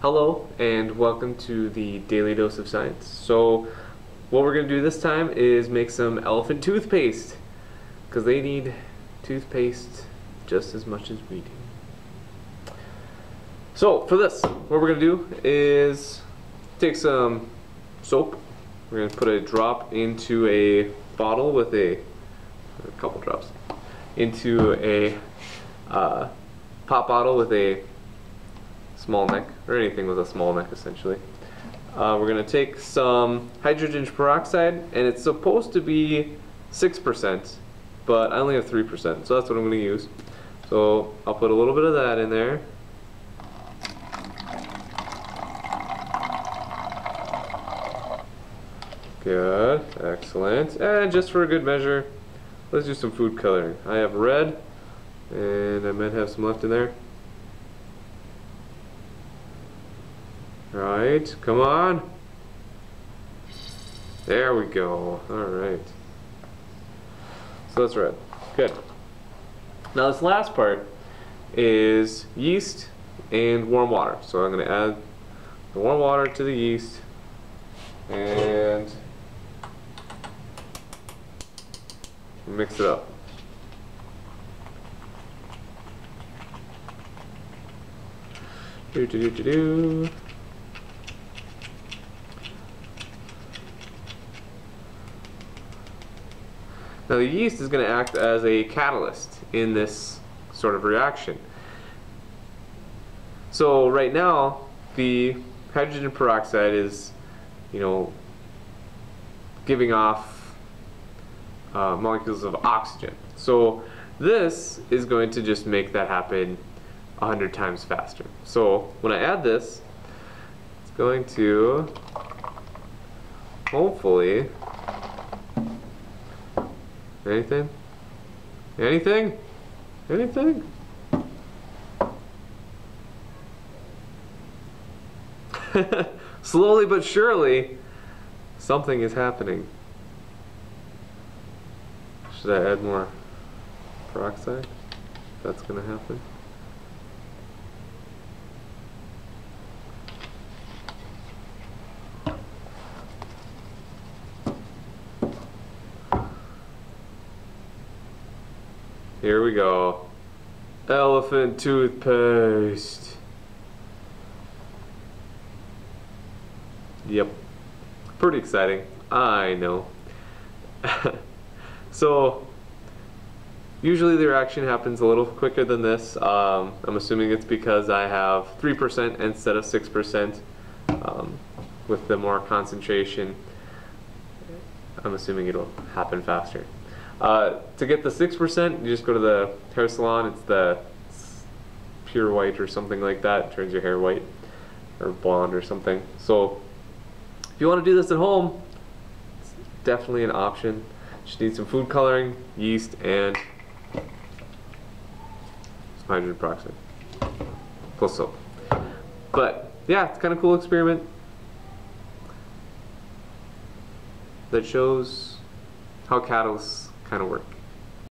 Hello and welcome to the Daily Dose of Science. So what we're going to do this time is make some elephant toothpaste because they need toothpaste just as much as we do. So for this, what we're going to do is take some soap. We're going to put a drop into a bottle with a couple drops into a pop bottle with a small neck, or anything with a small neck essentially. We're going to take some hydrogen peroxide, and it's supposed to be 6%, but I only have 3%, so that's what I'm going to use. So I'll put a little bit of that in there. Good, excellent. And just for a good measure, let's do some food coloring. I have red, and I might have some left in there. Right, come on. There we go. Alright. So that's red. Good. Now this last part is yeast and warm water. So I'm going to add the warm water to the yeast and mix it up. Do. Now the yeast is going to act as a catalyst in this sort of reaction. So right now the hydrogen peroxide is, giving off molecules of oxygen. So this is going to just make that happen 100 times faster. So when I add this, it's going to hopefully anything? Slowly but surely, something is happening. Should I add more peroxide? That's going to happen. Here we go. Elephant toothpaste. Yep. Pretty exciting. I know. So, usually the reaction happens a little quicker than this. I'm assuming it's because I have 3% instead of 6%. With the more concentration, I'm assuming it'll happen faster. To get the 6%, you just go to the hair salon. It's pure white or something like that. It turns your hair white or blonde or something. So if you want to do this at home, it's definitely an option. Just need some food coloring, yeast, and some hydrogen peroxide plus soap. But yeah, it's kind of cool experiment that shows how catalysts kind of work.